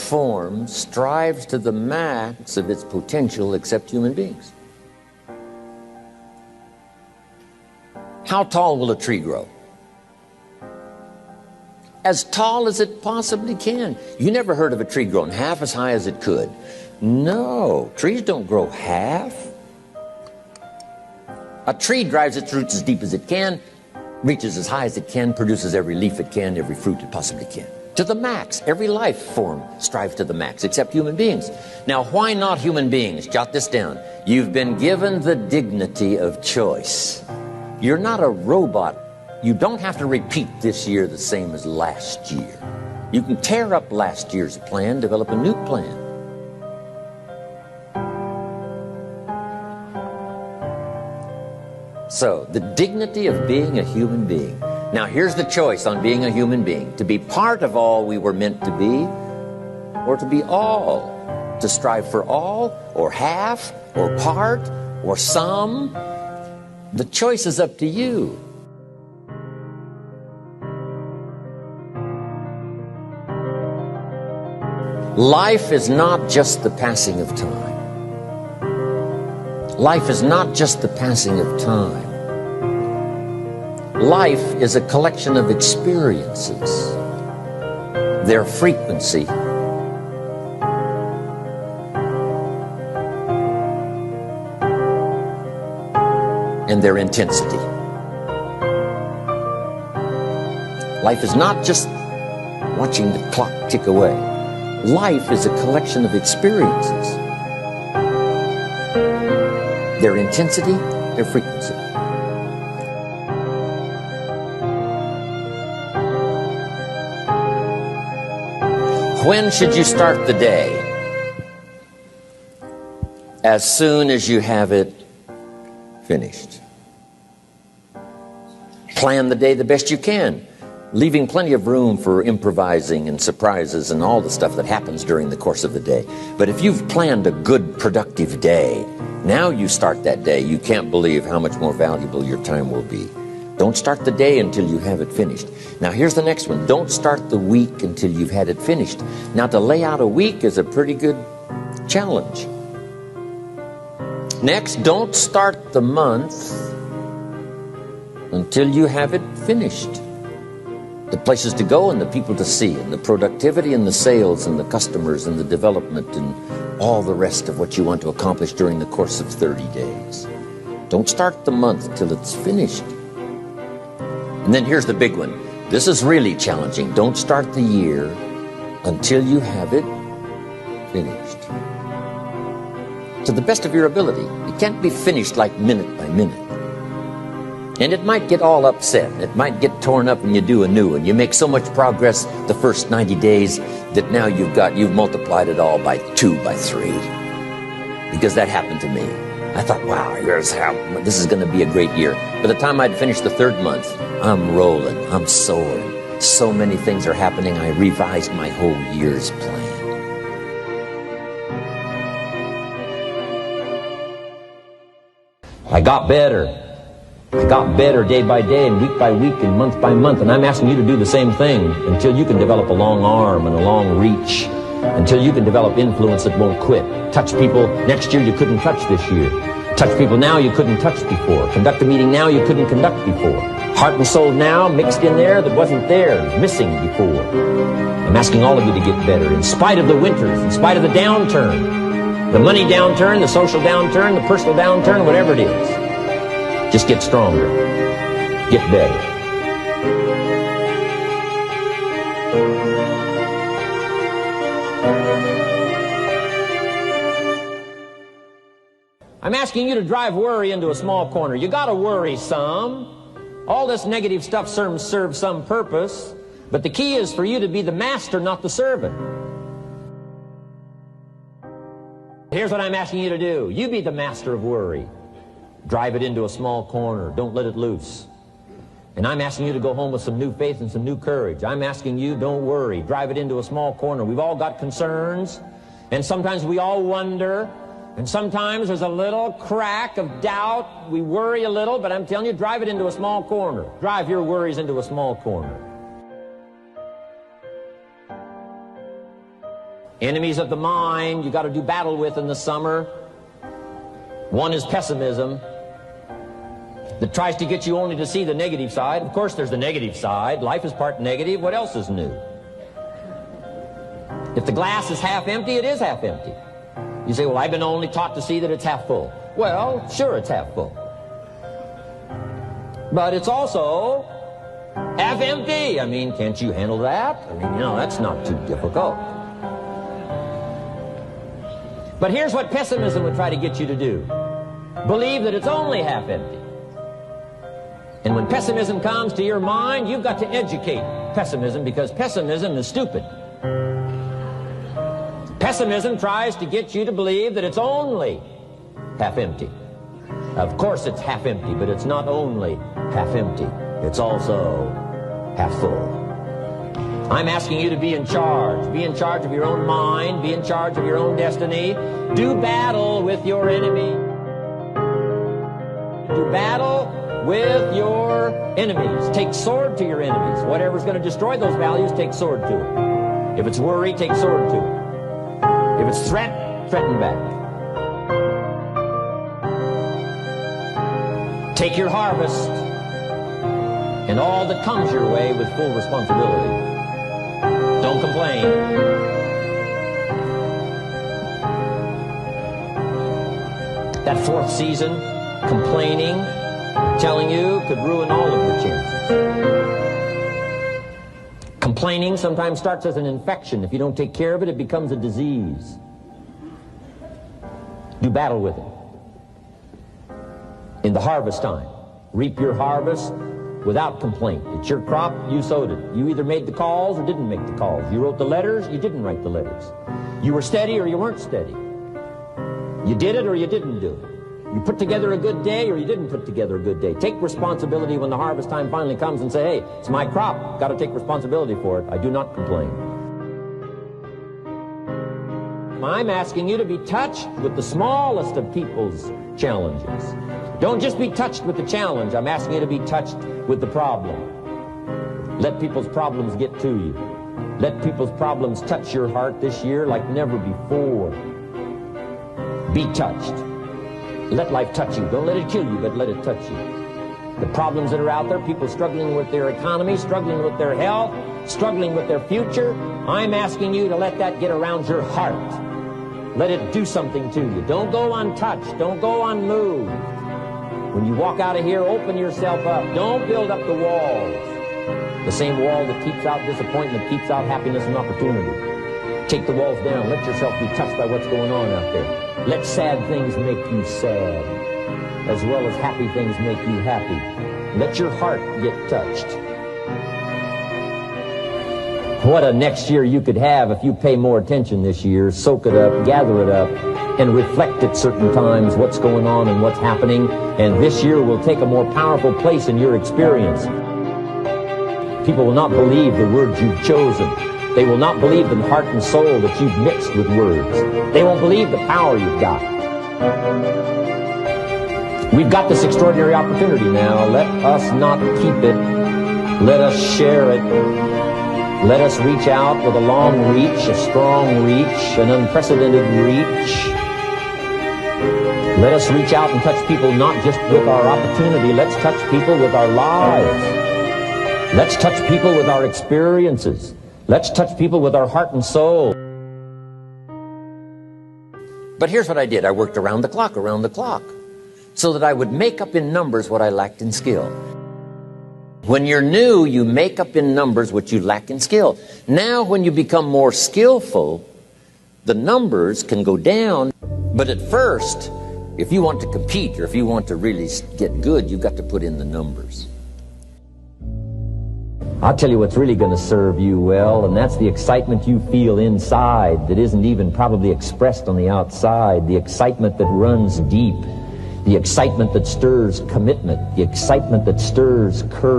form strives to the max of its potential except human beings. How tall will a tree grow? As tall as it possibly can. You never heard of a tree growing half as high as it could. No, trees don't grow half. A tree drives its roots as deep as it can, reaches as high as it can, produces every leaf it can, every fruit it possibly can. To the max. Every life form strives to the max, except human beings. Now, why not human beings? Jot this down. You've been given the dignity of choice. You're not a robot. You don't have to repeat this year the same as last year. You can tear up last year's plan, develop a new plan. So, the dignity of being a human being. Now, here's the choice on being a human being. To be part of all we were meant to be, or to be all. To strive for all, or half, or part, or some. The choice is up to you. Life is not just the passing of time. Life is not just the passing of time. Life is a collection of experiences, their frequency, and their intensity. Life is not just watching the clock tick away. Life is a collection of experiences, their intensity, their frequency. When should you start the day? As soon as you have it finished. Plan the day the best you can, leaving plenty of room for improvising and surprises and all the stuff that happens during the course of the day. But if you've planned a good, productive day, now you start that day, you can't believe how much more valuable your time will be. Don't start the day until you have it finished. Now here's the next one. Don't start the week until you've had it finished. Now to lay out a week is a pretty good challenge. Next, don't start the month until you have it finished. The places to go and the people to see and the productivity and the sales and the customers and the development and all the rest of what you want to accomplish during the course of 30 days. Don't start the month till it's finished. And then here's the big one. This is really challenging. Don't start the year until you have it finished. To the best of your ability. It can't be finished like minute by minute. And it might get all upset. It might get torn up and you do a new one. You make so much progress the first 90 days that now you've multiplied it all by 2, by 3. Because that happened to me. I thought, wow, this is going to be a great year. By the time I'd finished the 3rd month, I'm rolling, I'm soaring. So many things are happening, I revised my whole year's plan. I got better. I got better day by day and week by week and month by month. And I'm asking you to do the same thing until you can develop a long arm and a long reach. Until you can develop influence that won't quit. Touch people next year you couldn't touch this year. Touch people now you couldn't touch before. Conduct a meeting now you couldn't conduct before. Heart and soul now mixed in there that wasn't there, missing before. I'm asking all of you to get better in spite of the winters, in spite of the downturn. The money downturn, the social downturn, the personal downturn, whatever it is. Just get stronger. Get better. I'm asking you to drive worry into a small corner. You gotta worry some. All this negative stuff serves some purpose. But the key is for you to be the master, not the servant. Here's what I'm asking you to do. You be the master of worry. Drive it into a small corner. Don't let it loose. And I'm asking you to go home with some new faith and some new courage. I'm asking you, don't worry. Drive it into a small corner. We've all got concerns. And sometimes we all wonder. And sometimes there's a little crack of doubt. We worry a little, but I'm telling you, drive it into a small corner. Drive your worries into a small corner. enemies of the mind you got to do battle with in the summer. One is pessimism, that tries to get you only to see the negative side. Of course, there's the negative side. Life is part negative. What else is new? If the glass is half empty, it is half empty. You say, well, I've been only taught to see that it's half full. Well, sure, it's half full. But it's also half empty. I mean, can't you handle that? I mean, you know, that's not too difficult. But here's what pessimism would try to get you to do. Believe that it's only half empty. And when pessimism comes to your mind, you've got to educate pessimism, because pessimism is stupid. Pessimism tries to get you to believe that it's only half empty. Of course it's half empty, but it's not only half empty. It's also half full. I'm asking you to be in charge. Be in charge of your own mind. Be in charge of your own destiny. Do battle with your enemy. Do battle with your enemies. Take sword to your enemies. Whatever's going to destroy those values, take sword to it. If it's worry, take sword to it. If it's threat, threaten back. Take your harvest and all that comes your way with full responsibility. Don't complain. That fourth season, complaining, telling you, could ruin all of your chances. Complaining sometimes starts as an infection. If you don't take care of it, it becomes a disease. Do battle with it. In the harvest time, reap your harvest without complaint. It's your crop, you sowed it. You either made the calls or didn't make the calls. You wrote the letters, you didn't write the letters. You were steady or you weren't steady. You did it or you didn't do it. You put together a good day or you didn't put together a good day. Take responsibility when the harvest time finally comes and say, hey, it's my crop. Got to take responsibility for it. I do not complain. I'm asking you to be touched with the smallest of people's challenges. Don't just be touched with the challenge. I'm asking you to be touched with the problem. Let people's problems get to you. Let people's problems touch your heart this year like never before. Be touched. Let life touch you. Don't let it kill you, but let it touch you. The problems that are out there, people struggling with their economy, struggling with their health, struggling with their future, I'm asking you to let that get around your heart. Let it do something to you. Don't go untouched. Don't go unmoved. When you walk out of here, open yourself up. Don't build up the walls. The same wall that keeps out disappointment keeps out happiness and opportunity. Take the walls down. Let yourself be touched by what's going on out there. Let sad things make you sad, as well as happy things make you happy. Let your heart get touched. What a next year you could have if you pay more attention this year. Soak it up, gather it up, and reflect at certain times what's going on and what's happening. And this year will take a more powerful place in your experience. People will not believe the words you've chosen. They will not believe the heart and soul that you've mixed with words. They won't believe the power you've got. We've got this extraordinary opportunity now. Let us not keep it. Let us share it. Let us reach out with a long reach, a strong reach, an unprecedented reach. Let us reach out and touch people not just with our opportunity. Let's touch people with our lives. Let's touch people with our experiences. Let's touch people with our heart and soul. But here's what I did. I worked around the clock, so that I would make up in numbers what I lacked in skill. When you're new, you make up in numbers what you lack in skill. Now, when you become more skillful, the numbers can go down. But at first, if you want to compete or if you want to really get good, you've got to put in the numbers. I'll tell you what's really going to serve you well, and that's the excitement you feel inside that isn't even probably expressed on the outside, the excitement that runs deep, the excitement that stirs commitment, the excitement that stirs courage.